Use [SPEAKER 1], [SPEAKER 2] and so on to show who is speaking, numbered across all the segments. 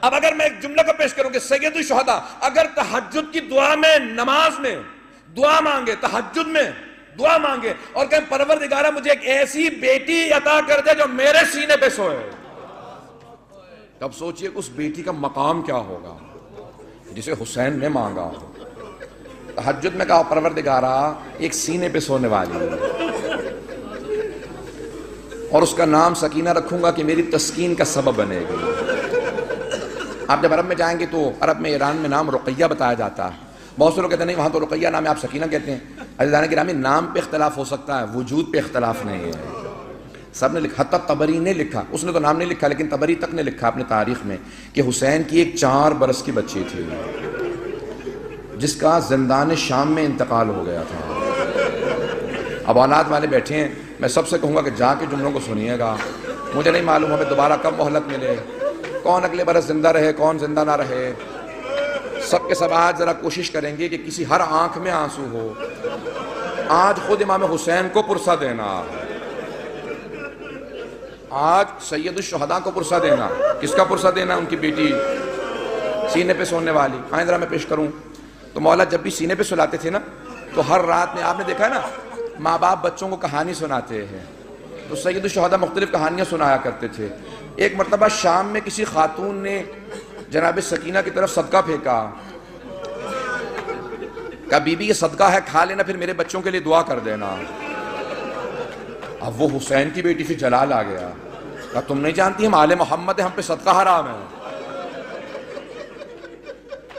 [SPEAKER 1] اب اگر میں ایک جملہ کو پیش کروں کہ سید الشہداء اگر تہجد کی دعا میں، نماز میں دعا مانگے، تہجد میں دعا مانگے اور کہیں پروردگارہ مجھے ایک ایسی بیٹی عطا کر دے جو میرے سینے پہ سوئے، تب سوچئے اس بیٹی کا مقام کیا ہوگا جسے حسین نے مانگا۔ تہجد میں کہا پروردگارہ ایک سینے پہ سونے والی اور اس کا نام سکینہ رکھوں گا کہ میری تسکین کا سبب بنے گی۔ آپ جب عرب میں جائیں گے تو عرب میں، ایران میں نام رقیہ بتایا جاتا ہے۔ بہت سے لوگ کہتے ہیں نہیں وہاں تو رقیہ نام ہے، آپ سکینہ کہتے ہیں۔ عزیزان گرامی نام پہ اختلاف ہو سکتا ہے، وجود پہ اختلاف نہیں ہے۔ سب نے لکھا، حتی طبری نے لکھا، اس نے تو نام نہیں لکھا لیکن طبری تک نے لکھا اپنے تاریخ میں کہ حسین کی ایک 4 برس کی بچی تھی جس کا زندان شام میں انتقال ہو گیا تھا۔ اب اولاد والے بیٹھے ہیں، میں سب سے کہوں گا کہ جا کے جملوں کو سنیے گا۔ مجھے نہیں معلوم ہمیں دوبارہ کب مہلت ملے، کون اگلے برس زندہ رہے کون زندہ نہ رہے۔ سب کے سب آج ذرا کوشش کریں گے کہ کسی ہر آنکھ میں آنسو ہو۔ آج خود امام حسین کو پرسہ دینا، آج سید الشہداء کو پرسہ دینا۔ کس کا پرسہ دینا؟ ان کی بیٹی سینے پہ سونے والی۔ آئیں ذرا میں پیش کروں تو مولا جب بھی سینے پہ سلاتے تھے نا تو ہر رات میں آپ نے دیکھا ہے نا ماں باپ بچوں کو کہانی سناتے ہیں، تو سید الشہداء مختلف کہانیاں سنایا کرتے تھے۔ ایک مرتبہ شام میں کسی خاتون نے جناب سکینہ کی طرف صدقہ پھینکا، کہا بی بی یہ صدقہ ہے کھا لینا پھر میرے بچوں کے لیے دعا کر دینا۔ اب وہ حسین کی بیٹی سے جلال آ گیا، کہا تم نہیں جانتی ہم آل محمد ہیں، ہم پہ صدقہ حرام ہے۔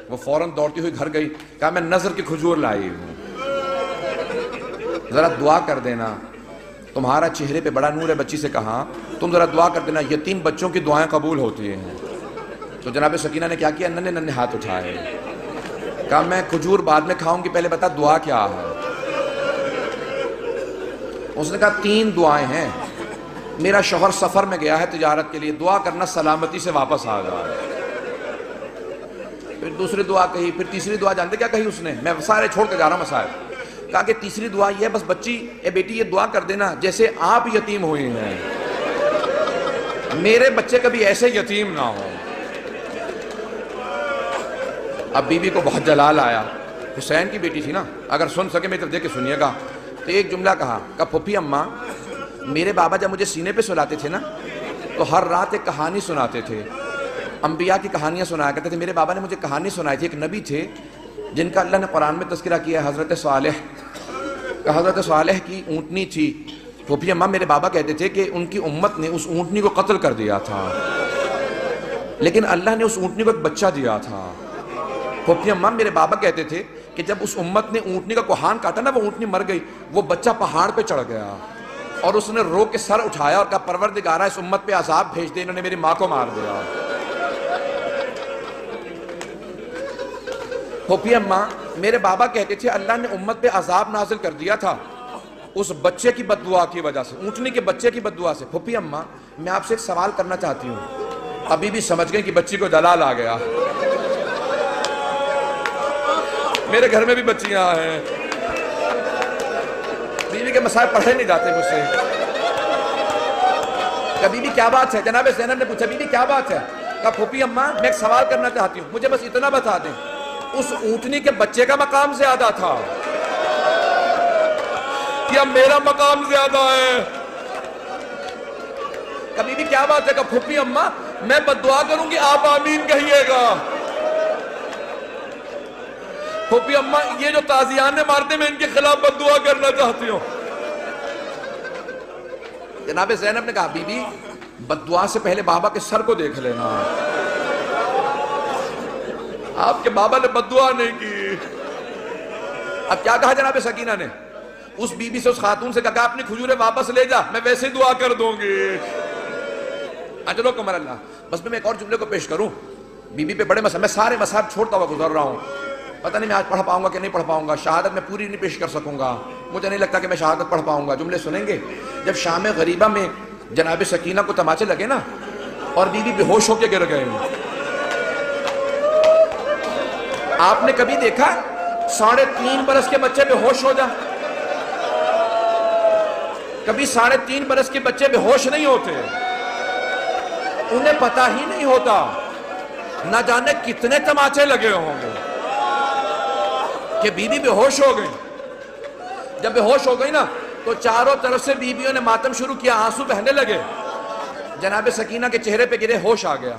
[SPEAKER 1] وہ فوراً دوڑتی ہوئی گھر گئی، کہا میں نظر کی کھجور لائی ہوں، ذرا دعا کر دینا، تمہارا چہرے پہ بڑا نور ہے۔ بچی سے کہا تم ذرا دعا کر دینا، یتیم بچوں کی دعائیں قبول ہوتی ہیں۔ تو جناب سکینہ نے کیا کیا؟ ننھے ننھے ہاتھ اٹھائے، کہا میں کھجور بعد میں کھاؤں گی، پہلے بتا دعا کیا ہے۔ اس نے کہا 3 دعائیں ہیں، میرا شوہر سفر میں گیا ہے تجارت کے لیے، دعا کرنا سلامتی سے واپس آ جائے۔ پھر دوسری دعا کہی، پھر تیسری دعا جانتے کیا کہی اس نے؟ میں سارے چھوڑ کے جا رہا ہوں مسائل۔ کہا کہ تیسری دعا یہ ہے بس بچی اے بیٹی یہ دعا کر دینا جیسے آپ یتیم ہوئی ہیں میرے بچے کبھی ایسے یتیم نہ ہوں۔ اب بی بی کو بہت جلال آیا، حسین کی بیٹی تھی نا، اگر سن سکے میری طرف دیکھ کے سنیے گا۔ تو ایک جملہ کہا پھوپھی اماں میرے بابا جب مجھے سینے پہ سلاتے تھے نا تو ہر رات ایک کہانی سناتے تھے، انبیاء کی کہانیاں سنایا کرتے تھے۔ میرے بابا نے مجھے کہانی سنائی تھی، ایک نبی تھے جن کا اللہ نے قرآن میں تذکرہ کیا ہے، حضرت صالح۔ حضرت صالح کی اونٹنی تھی، پھوپھی اماں میرے بابا کہتے تھے کہ ان کی امت نے اس اونٹنی کو قتل کر دیا تھا، لیکن اللہ نے اس اونٹنی کو ایک بچہ دیا تھا۔ پھوپھی اماں میرے بابا کہتے تھے کہ جب اس امت نے اونٹنی کا کوہان کاٹا نا، وہ اونٹنی مر گئی، وہ بچہ پہاڑ پہ چڑھ گیا اور اس نے رو کے سر اٹھایا اور کہا پروردگارہ اس امت پہ عذاب بھیج دے، انہوں نے میری ماں کو مار دیا۔ پھوپھی اماں میرے بابا کہتے تھے اللہ نے امت پہ عذاب نازل کر دیا تھا اس بچے کی بد دعا کی وجہ سے، اونٹنی کے بچے کی بد دعا سے۔ پھوپھی اماں میں آپ سے ایک سوال کرنا چاہتی ہوں۔ ابھی بھی سمجھ گئے کہ بچی کو جلال آ گیا، میرے گھر میں بھی بچیاں ہیں، بیوی کے مسائل پڑھے نہیں جاتے مجھ سے۔ کہا بیوی کیا بات ہے؟ جناب زینب نے پوچھا بیوی کیا بات ہے؟ کہا پھوپھی اماں میں ایک سوال کرنا چاہتی ہوں، مجھے بس اتنا بتا دیں اس اونٹنی کے بچے کا مقام زیادہ تھا یا میرا مقام زیادہ ہے؟ کہا بیوی کیا بات ہے؟ کہا پھوپھی اماں میں بد دعا کروں گی آپ آمین کہیے گا۔ پھوپھی اماں یہ جو تازیانے مارتے میں ان کے خلاف بد دعا کرنا چاہتی ہوں۔ جناب زینب نے کہا بی بی بد دعا سے پہلے بابا کے سر کو دیکھ لینا، آپ کے بابا نے بد دعا نہیں کی۔ اب کیا کہا جناب سکینہ نے؟ اس بی بی سے، اس خاتون سے کہا اپنی کھجوریں واپس لے جا، میں ویسے دعا کر دوں گی۔ چلو کمر اللہ، بس میں ایک اور جملے کو پیش کروں۔ بی بی پہ بڑے مسائل، میں سارے مسائل چھوڑتا ہوا گزر رہا ہوں، پتہ نہیں میں آج پڑھ پاؤں گا کہ نہیں پڑھ پاؤں گا، شہادت میں پوری نہیں پیش کر سکوں گا، مجھے نہیں لگتا کہ میں شہادت پڑھ پاؤں گا۔ جملے سنیں گے؟ جب شام غریبہ میں جناب سکینہ کو تماچے لگے نا اور بی بی بے ہوش ہو کے گر گئے، آپ نے کبھی دیکھا 3.5 برس کے بچے بے ہوش ہو جا؟ کبھی 3.5 برس کے بچے بے ہوش نہیں ہوتے، انہیں پتہ ہی نہیں ہوتا نہ جانے کتنے تماچے لگے ہوں گے کہ بیوی بے ہوش ہو گئی. جب بے ہوش ہو گئی نا تو چاروں طرف سے بیویوں نے ماتم شروع کیا, آنسو بہنے لگے. جناب سکینہ کے چہرے پہ گرے, ہوش آ گیا.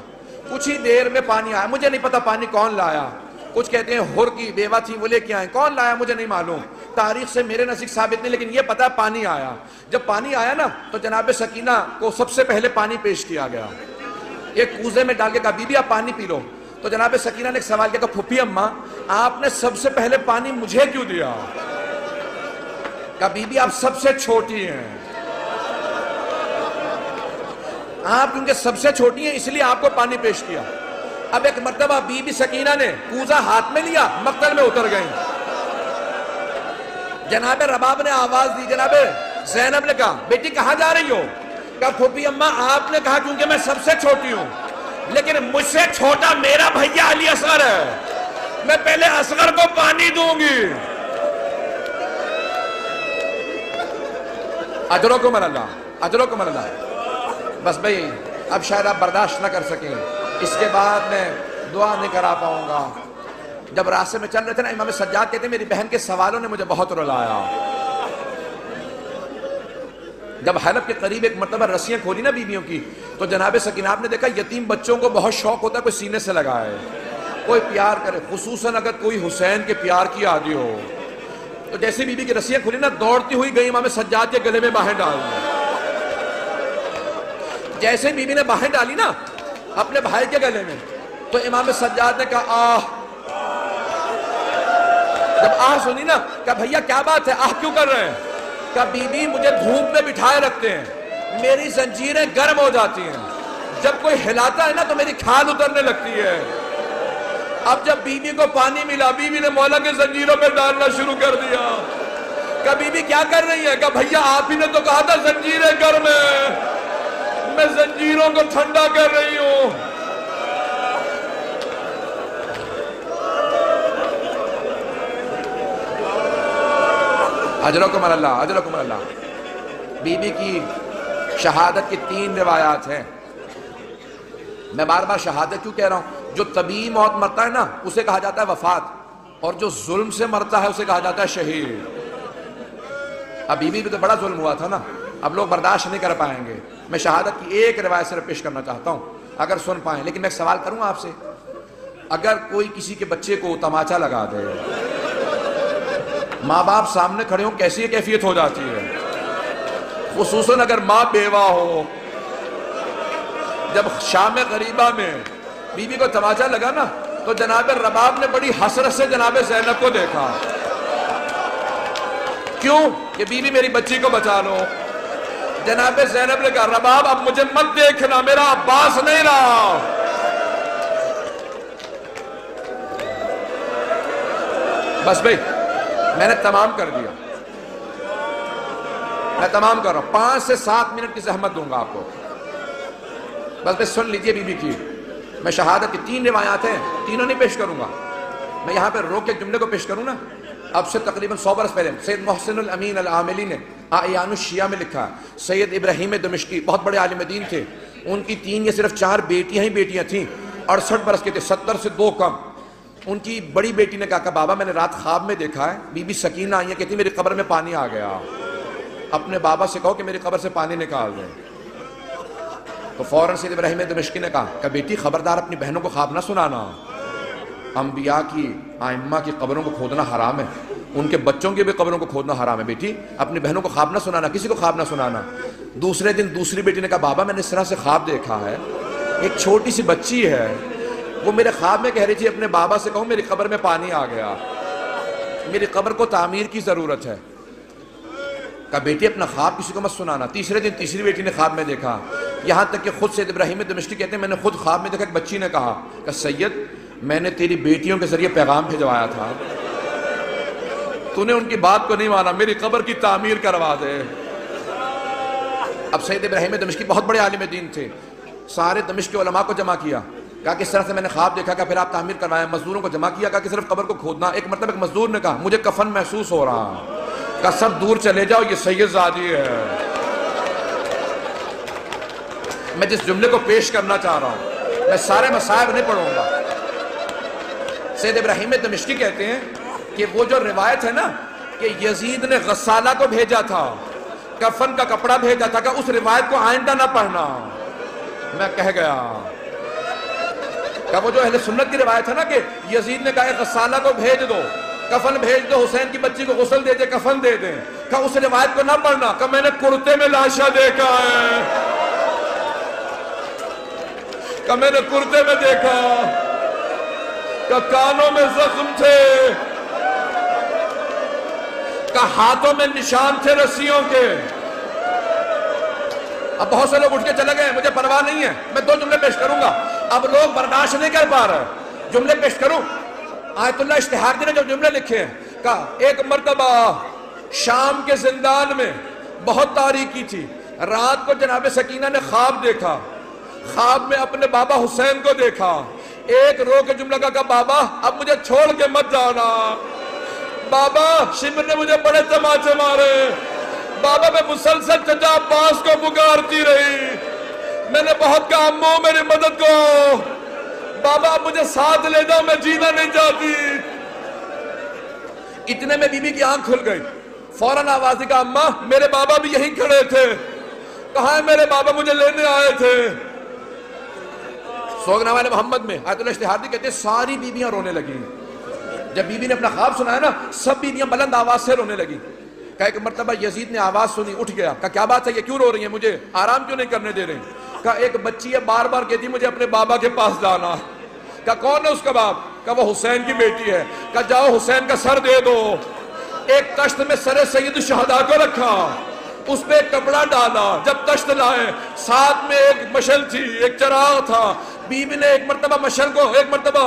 [SPEAKER 1] کچھ ہی دیر میں پانی آیا, مجھے نہیں پتا پانی کون لایا. کچھ کہتے ہیں ہر کی بیوہ تھی وہ لے کے آئیں, کون لایا مجھے نہیں معلوم, تاریخ سے میرے نزدیک ثابت نہیں, لیکن یہ پتا پانی آیا. جب پانی آیا نا تو جناب سکینہ کو سب سے پہلے پانی پیش کیا گیا. ایک کوزے میں ڈال کے کہا بی بی آپ پانی پی لو. تو جناب سکینہ نے ایک سوال کیا, کہ پھپھی اماں آپ نے سب سے پہلے پانی مجھے کیوں دیا؟ کہا بی بی آپ سب سے چھوٹی ہیں, آپ کیونکہ سب سے چھوٹی ہیں اس لیے آپ کو پانی پیش کیا. اب ایک مرتبہ بی بی سکینہ نے کوزہ ہاتھ میں لیا, مقتل میں اتر گئیں. جناب رباب نے آواز دی, جناب زینب نے کہا بیٹی کہاں جا رہی ہو؟ کہا پھوپھی اماں آپ نے کہا کیونکہ میں سب سے چھوٹی ہوں, لیکن مجھ سے چھوٹا میرا بھیا علی اصغر ہے, میں پہلے اصغر کو پانی دوں گی. اجرکم اللہ, اجرکم اللہ. بس بھئی اب شاید آپ برداشت نہ کر سکیں, اس کے بعد میں دعا نہیں کرا پاؤں گا. جب راستے میں چل رہے تھے نا, امام سجاد کہتے ہیں میری بہن کے سوالوں نے مجھے بہت رلایا. جب حلب کے قریب ایک مرتبہ رسیاں کھولی نا بیویوں کی, تو جناب سکینہ آپ نے دیکھا یتیم بچوں کو بہت شوق ہوتا ہے کوئی سینے سے لگائے, کوئی پیار کرے, خصوصاً اگر کوئی حسین کے پیار کی عادی ہو. تو جیسے بیوی کی رسیاں کھولی نا, دوڑتی ہوئی گئی امام سجاد کے گلے میں باہیں ڈال دی. جیسے بیوی نے باہیں ڈالی نا اپنے بھائی کے گلے میں, تو امام سجاد نے کہا آہ. جب آہ سنی نا, کہا بھیا کیا بات ہے, آہ کیوں کر رہے ہیں؟ کہا بی بی مجھے دھوپ میں بٹھائے رکھتے ہیں, میری زنجیریں گرم ہو جاتی ہیں, جب کوئی ہلاتا ہے نا تو میری کھال اترنے لگتی ہے. اب جب بی بی کو پانی ملا, بی بی نے مولا کے زنجیروں پہ ڈالنا شروع کر دیا. کہا بی بی کیا کر رہی ہے؟ کہا بھیا آپ ہی نے تو کہا تھا زنجیریں گرم ہیں, میں زنجیروں کو ٹھنڈا کر رہی ہوں. اجرکم اللہ, اجرکم اللہ. بی بی کی شہادت کی 3 روایات ہیں. میں بار بار شہادت کیوں کہہ رہا ہوں؟ جو طبیعی موت مرتا ہے نا اسے کہا جاتا ہے وفات, اور جو ظلم سے مرتا ہے اسے کہا جاتا ہے شہید. اب بی بی بھی تو بڑا ظلم ہوا تھا نا, اب لوگ برداشت نہیں کر پائیں گے. میں شہادت کی ایک روایت صرف پیش کرنا چاہتا ہوں, اگر سن پائیں. لیکن میں ایک سوال کروں آپ سے, اگر کوئی کسی کے بچے کو تماچا لگا دے, ماں باپ سامنے کھڑے ہوں, کیسی کیفیت ہو جاتی ہے؟ خصوصاً اگر ماں بیوہ ہو. جب شام غریبہ میں بی بی کو تماچا لگا نا تو جناب رباب نے بڑی حسرت سے جناب زینب کو دیکھا. کیوں؟ کہ بی بی میری بچی کو بچا لو. جناب زینب نے کہا رباب اب مجھے مت دیکھنا, میرا عباس نہیں رہا. بس بھئی میں نے تمام کر دیا, میں تمام کر رہا ہوں. 5 سے 7 منٹ کی زحمت دوں گا آپ کو. بس سن لیجئے بی بی کی. میں شہادت کی 3 روایات ہیں, تینوں نہیں پیش کروں گا. میں یہاں پہ روک کے جملے کو پیش کروں نا, اب سے تقریباً 100 برس پہلے سید محسن الامین العاملی نے اعیان الشیعہ میں لکھا. سید ابراہیم دمشقی بہت بڑے عالم دین تھے, ان کی 3 یا صرف 4 بیٹیاں ہی بیٹیاں تھیں, 68 برس کے تھے, 70 سے 2 کم. ان کی بڑی بیٹی نے کہا کہ بابا میں نے رات خواب میں دیکھا ہے بی بی سکینہ آئی ہے, کہتی میری قبر میں پانی آ گیا, اپنے بابا سے کہو کہ میری قبر سے پانی نکال دیں. تو فوراً سید ابراہیم دمشقی نے کہا کہ بیٹی خبردار اپنی بہنوں کو خواب نہ سنانا, انبیاء کی ائمہ کی قبروں کو کھودنا حرام ہے, ان کے بچوں کی بھی قبروں کو کھودنا حرام ہے. بیٹی اپنی بہنوں کو خواب نہ سنانا, کسی کو خواب نہ سنانا. دوسرے دن دوسری بیٹی نے کہا بابا میں نے اس طرح سے خواب دیکھا ہے, ایک چھوٹی سی بچی ہے, وہ میرے خواب میں کہہ رہی تھی اپنے بابا سے کہوں میری قبر میں پانی آ گیا, میری قبر کو تعمیر کی ضرورت ہے. کہا بیٹی اپنا خواب کسی کو مت سنانا. تیسرے دن تیسری بیٹی نے خواب میں دیکھا, یہاں تک کہ خود سید ابراہیم دمشقی کہتے ہیں میں نے خود خواب میں دیکھا ایک بچی نے کہا کہ سید میں نے تیری بیٹیوں کے ذریعے پیغام بھجوایا تھا, تو نے ان کی بات کو نہیں مانا, میری قبر کی تعمیر کروا دے. اب سید ابراہیم دمشقی بہت بڑے عالم دین تھے, سارے دمشق کے علماء کو جمع کیا, کہا کہ اس طرح سے میں نے خواب دیکھا, کہ پھر آپ تعمیر کروائیں. مزدوروں کو جمع کیا, کہا کہ صرف قبر کو کھودنا. ایک مرتبہ ایک مزدور نے کہا مجھے کفن محسوس ہو رہا, کہا سب دور چلے جاؤ یہ سید زادی ہے. میں جس جملے کو پیش کرنا چاہ رہا ہوں میں سارے مصائب نہیں پڑھوں گا۔ سید ابراہیم دمشقی کہتے ہیں کہ وہ جو روایت ہے نا کہ یزید نے غسالہ کو بھیجا تھا، کفن کا کپڑا بھیجا تھا، کہ اس روایت کو آئندہ نہ پڑھنا۔ میں کہہ گیا کہ وہ جو اہل سنت کی روایت ہے نا کہ یزید نے کہا غسالہ کو بھیج دو، کفن بھیج دو، حسین کی بچی کو غسل دے دے، کفن دے دیں، کہ اس روایت کو نہ پڑھنا، کہ میں نے کرتے میں لاشا دیکھا ہے، کہ میں نے کرتے میں دیکھا، کہ کانوں میں زخم تھے، کہ ہاتھوں میں نشان تھے رسیوں کے۔ اب بہت سے لوگ اٹھ کے چلے گئے، مجھے پرواہ نہیں ہے، میں 2 جملے پیش کروں گا، اب لوگ برداشت نہیں کر پا رہے، جملے پیش کروں۔ آیت اللہ اشتہار نے جو جملے لکھے ہیں، کہا ایک مرتبہ شام کے زندان میں بہت تاریکی تھی، رات کو جناب سکینہ نے خواب دیکھا، خواب میں اپنے بابا حسین کو دیکھا، ایک رو کے جملہ کہا بابا اب مجھے چھوڑ کے مت جانا، بابا شمر نے مجھے بڑے تماچے مارے، بابا میں مسلسل چچا عباس کو پکارتی رہی، میں نے بہت کہا امو میری مدد کو، بابا اب مجھے ساتھ لے جاؤ میں جینا نہیں چاہتی۔ اتنے میں بی بی کی آنکھ کھل گئی، فوراً آواز دی کہا اماں میرے بابا بھی یہیں کھڑے تھے، کہاں ہے میرے بابا مجھے لینے آئے تھے۔ سوگنامہ محمد میں آیت اللہ اشتہار کہتے ہیں ساری بیویاں رونے لگیں، جب بی بی نے اپنا خواب سنایا نا سب بیویاں بلند آواز سے رونے لگیں۔ کہا ایک مرتبہ یزید نے آواز سنی، اٹھ گیا، کہا کیا بات ہے یہ کیوں رو رہی ہیں، مجھے آرام کیوں نہیں کرنے دے رہے ہیں؟ کہا ایک بچی ہے بار بار کہتی مجھے اپنے بابا کے پاس جانا۔ کہا کون ہے اس کا باپ؟ کہا وہ حسین کی بیٹی ہے۔ کہا جاؤ حسین کا سر دے دو۔ ایک تشت میں سر سید الشہداء کو رکھا، اس پہ ایک کپڑا ڈالا، جب تشت لائے ساتھ میں ایک مشل تھی، ایک چراغ تھا، بی بی نے ایک مرتبہ مشل کو ایک مرتبہ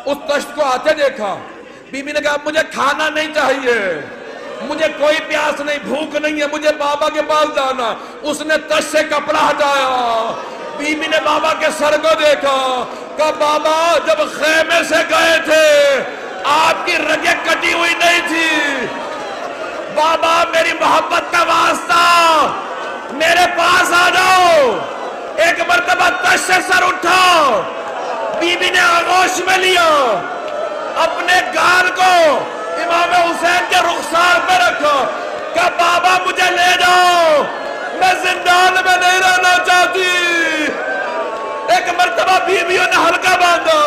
[SPEAKER 1] اس تشت کو آتے دیکھا، بی بی نے کہا مجھے کھانا نہیں چاہیے، مجھے کوئی پیاس نہیں، بھوک نہیں ہے، مجھے بابا کے پاس جانا۔ اس نے تشت سے کپڑا ہٹایا، بی بی نے بابا کے سر کو دیکھا، کہا بابا جب خیمے سے گئے تھے آپ کی رگیں کٹی ہوئی نہیں تھی، بابا میری محبت کا واسطہ میرے پاس آ جاؤ۔ ایک مرتبہ تشت سے سر اٹھا، بی بی نے آغوش میں لیا، اپنے گال کو امام حسین کے رخسار پہ رکھا، کہ بابا مجھے لے جاؤ، میں زندان میں نہیں رہنا چاہتی۔ ایک مرتبہ بیویوں نے ہلکا باندھا،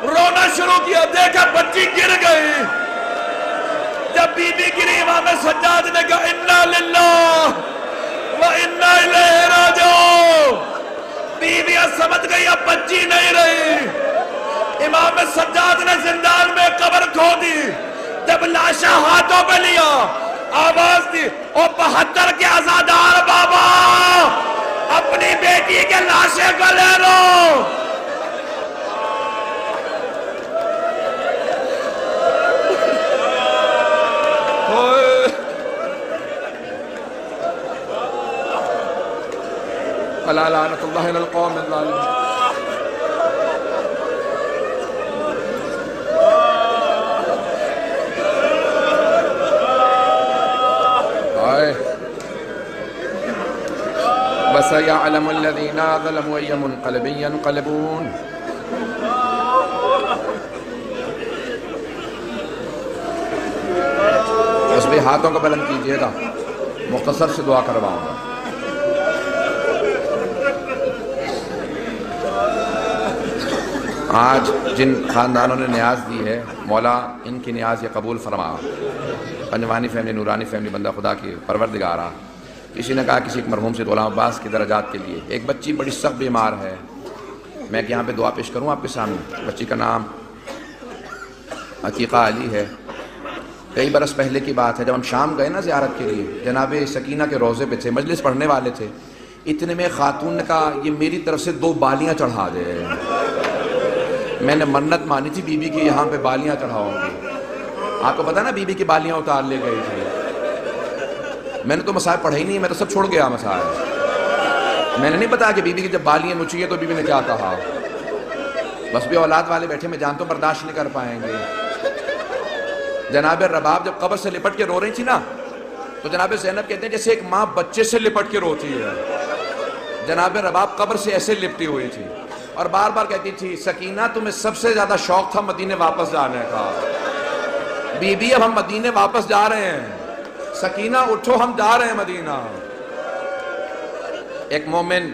[SPEAKER 1] رونا شروع کیا، دیکھا بچی گر گئی۔ جب بی بی گری امام سجاد نے کہا انا للہ و انا الیہ راجعون۔ بیویاں سمجھ گئی اب بچی نہیں رہی۔ امام سجاد نے زندان میں قبر کھو دی، جب لاشا ہاتھوں پہ لیا آواز دی او 72 کے عزادار بابا اپنی بیٹی کے لاشے کو لے لو۔ الا لعنت اللہ علی القوم الظالمین۔ وَسَيَعْلَمُ الَّذِينَ ظَلَمُوا أَيَّ مُنْقَلِبٍ يَنْقَلِبُونَ۔ اس بھی ہاتھوں کو بلند کیجئے گا، مختصر سے دعا کرواؤں گا۔ آج جن خاندانوں نے نیاز دی ہے مولا ان کی نیاز یہ قبول فرما۔ پنجوانی فیملی، نورانی فیملی، بندہ خدا کی پروردگارہ۔ کسی نے کہا کسی ایک مرحوم سے غلام عباس کے درجات کے لیے، ایک بچی بڑی سخت بیمار ہے، میں یہاں پہ دعا پیش کروں آپ کے سامنے۔ بچی کا نام عتیقہ علی ہے۔ کئی برس پہلے کی بات ہے، جب ہم شام گئے نا زیارت کے لیے، جناب سکینہ کے روضے پہ تھے، مجلس پڑھنے والے تھے، اتنے میں خاتون نے کہا یہ میری طرف سے 2 بالیاں چڑھا دے۔ میں نے منت مانی تھی بی بی کی یہاں پہ بالیاں چڑھاؤں گی۔ آپ کو پتا نا بی بی کی بالیاں اتار لے گئی تھی۔ میں نے تو مسائل پڑھے ہی نہیں، میں تو سب چھوڑ گیا مسائل۔ میں نے نہیں بتایا کہ بی بی کی جب بالیاں مچھی ہے تو بی بی نے کیا کہا۔ بس بھی اولاد والے بیٹھے، میں جانتا ہوں برداشت نہیں کر پائیں گے۔ جناب رباب جب قبر سے لپٹ کے رو رہی تھی نا، تو جناب زینب کہتے ہیں جیسے ایک ماں بچے سے لپٹ کے روتی ہے۔ جناب رباب قبر سے ایسے لپٹی ہوئی تھی، اور بار بار کہتی تھی سکینہ تمہیں سب سے زیادہ شوق تھا مدینے واپس جانے کا، بی بی اب ہم مدینے واپس جا رہے ہیں، سکینہ اٹھو ہم جا رہے ہیں مدینہ۔ ایک مومن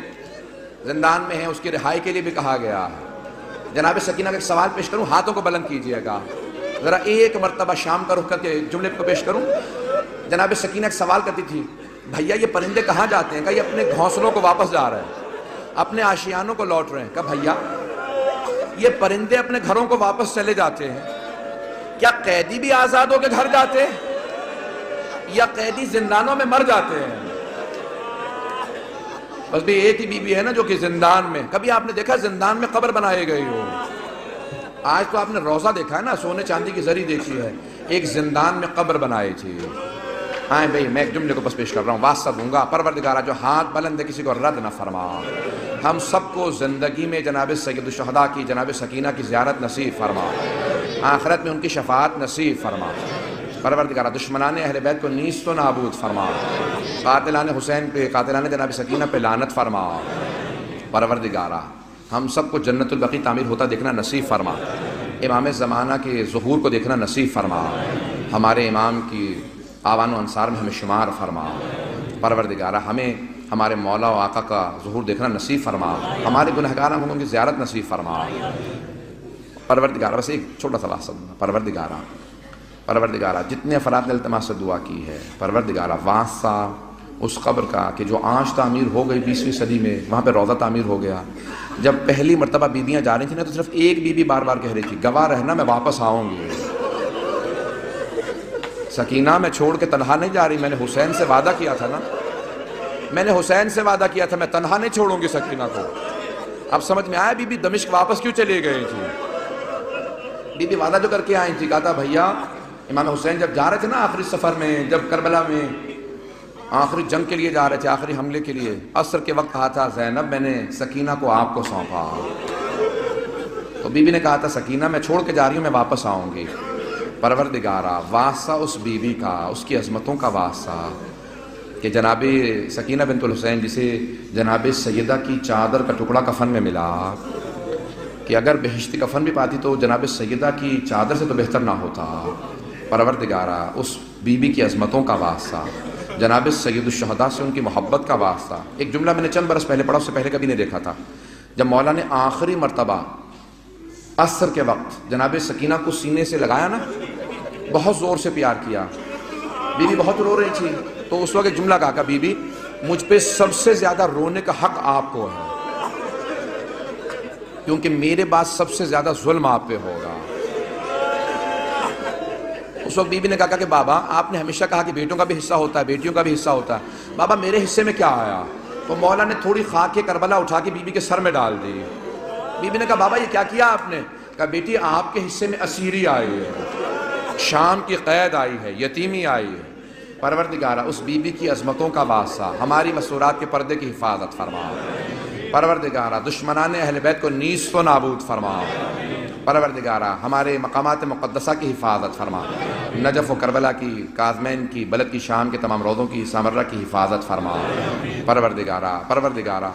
[SPEAKER 1] زندان میں ہے، اس کی رہائی کے لیے بھی کہا گیا ہے۔ جناب سکینہ کا ایک سوال پیش کروں، ہاتھوں کو بلند کیجئے گا، ذرا ایک مرتبہ شام کا رخ کر کے جملے کو پیش کروں۔ جناب سکینہ ایک سوال کرتی تھی، بھیا یہ پرندے کہاں جاتے ہیں؟ کہ یہ اپنے گھونسلوں کو واپس جا رہے ہیں، اپنے آشیانوں کو لوٹ رہے ہیں۔ کہ بھیا یہ پرندے اپنے گھروں کو واپس چلے جاتے ہیں، کیا قیدی بھی آزاد ہو کے گھر جاتے ہیں یا قیدی زندانوں میں مر جاتے ہیں؟ بس بھی ایک ہی بی بی ہے نا جو کہ زندان میں، کبھی آپ نے دیکھا زندان میں قبر بنائے گئی ہو؟ آج تو آپ نے روزہ دیکھا ہے نا، سونے چاندی کی زری دیکھی ہے، ایک زندان میں قبر بنائی تھی۔ آئیں بھئی میں ایک جملے کو بس پیش کر رہا ہوں، واسطہ دوں گا، پروردگارہ جو ہاتھ بلند ہے کسی کو رد نہ فرما، ہم سب کو زندگی میں جناب سید الشہداء کی جناب سکینہ کی زیارت نصیب فرما، آخرت میں ان کی شفاعت نصیب فرما، پروردگارہ دشمنان اہل بیت کو نیست و نابود فرما، قاتلان حسین پہ، قاتلان جناب سکینہ پہ لعنت فرما، پروردگارہ ہم سب کو جنت البقیع تعمیر ہوتا دیکھنا نصیب فرما، امام زمانہ کے ظہور کو دیکھنا نصیب فرما، ہمارے امام کی آوان و انصار میں ہمیں شمار فرما، پروردگارہ ہمیں ہمارے مولا و آقا کا ظہور دیکھنا نصیب فرما، ہمارے گنہگاروں کو ان کی زیارت نصیب فرما، پروردگارہ بس ایک چھوٹا سا واسطہ دوں گا، پروردگارہ جتنے افراد نے التماس سے دعا کی ہے، پروردگارہ واسطہ اس قبر کا کہ جو آج تعمیر ہو گئی 20ویں صدی میں، وہاں پہ روضہ تعمیر ہو گیا، جب پہلی مرتبہ بیویاں جا رہی تھیں نا تو صرف ایک بی بی بار بار کہہ رہی تھی گواہ رہنا میں واپس آؤں گی، سکینہ میں چھوڑ کے تنہا نہیں جا رہی، میں نے حسین سے وعدہ کیا تھا نا، میں نے حسین سے وعدہ کیا تھا میں تنہا نہیں چھوڑوں گی سکینہ کو۔ اب سمجھ میں آیا بی بی دمشق واپس کیوں چلی گئی تھی؟ بی بی وعدہ جو کر کے آئی تھی، کہا تھا بھیا امام حسین جب جا رہے تھے نا آخری سفر میں، جب کربلا میں آخری جنگ کے لیے جا رہے تھے، آخری حملے کے لیے، عصر کے وقت کہا تھا زینب میں نے سکینہ کو آپ کو سونپا، تو بی بی نے کہا تھا سکینہ میں چھوڑ کے جا رہی ہوں میں واپس آؤں گی، پروردگارہ واسطہ اس بی بی کا، اس کی عظمتوں کا واسطہ کہ جناب سکینہ بنت الحسین جسے جناب سیدہ کی چادر کا ٹکڑا کفن میں ملا، کہ اگر بہشتی کفن بھی پاتی تو جناب سیدہ کی چادر سے تو بہتر نہ ہوتا، پروردگارہ اس بی بی کی عظمتوں کا واسطہ، جناب سید الشہداء سے ان کی محبت کا واسطہ۔ ایک جملہ میں نے چند برس پہلے پڑھا، اس سے پہلے کبھی نہیں دیکھا تھا، جب مولا نے آخری مرتبہ عصر کے وقت جناب سکینہ کو سینے سے لگایا نا، بہت زور سے پیار کیا، بی بی بہت رو رہی تھی، تو اس وقت ایک جملہ کہا کہ بی بی مجھ پہ سب سے زیادہ رونے کا حق آپ کو ہے، کیونکہ میرے بعد سب سے زیادہ ظلم آپ پہ ہوگا۔ اس وقت بی بی نے کہا کہ بابا آپ نے ہمیشہ کہا کہ بیٹوں کا بھی حصہ ہوتا ہے، بیٹیوں کا بھی حصہ ہوتا ہے، بابا میرے حصے میں کیا آیا؟ تو مولا نے تھوڑی خاک کربلا اٹھا کے بی بی کے سر میں ڈال دی۔ بی بی نے کہا بابا یہ کیا کیا آپ نے؟ کہا بیٹی آپ کے حصے میں اسیری آئی ہے، شام کی قید آئی ہے، یتیمی آئی ہے، پروردگارہ اس بی بی کی عظمتوں کا واسطہ ہماری مسورات کے پردے کی حفاظت فرما، پروردگارہ دشمنان اہل بیت کو نیست و نابود فرما، پروردگارہ ہمارے مقامات مقدسہ کی حفاظت فرما، نجف و کربلا کی، کاظمین کی، بلد کی، شام کے تمام روضوں کی، سامرہ کی حفاظت فرما، پروردگارہ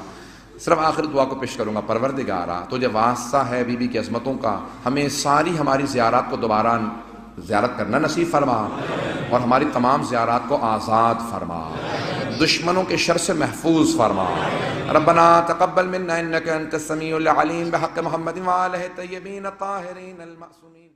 [SPEAKER 1] صرف آخر دعا کو پیش کروں گا، پروردگارہ تجھے واسطہ ہے بی بی کی عظمتوں کا، ہمیں ساری ہماری زیارات کو دوبارہ زیارت کرنا نصیب فرما، اور ہماری تمام زیارات کو آزاد فرما، دشمنوں کے شر سے محفوظ فرما، ربنا تقبل منا انك انت السميع العليم بحق محمد وآلہ الطیبین الطاہرین المعصومین۔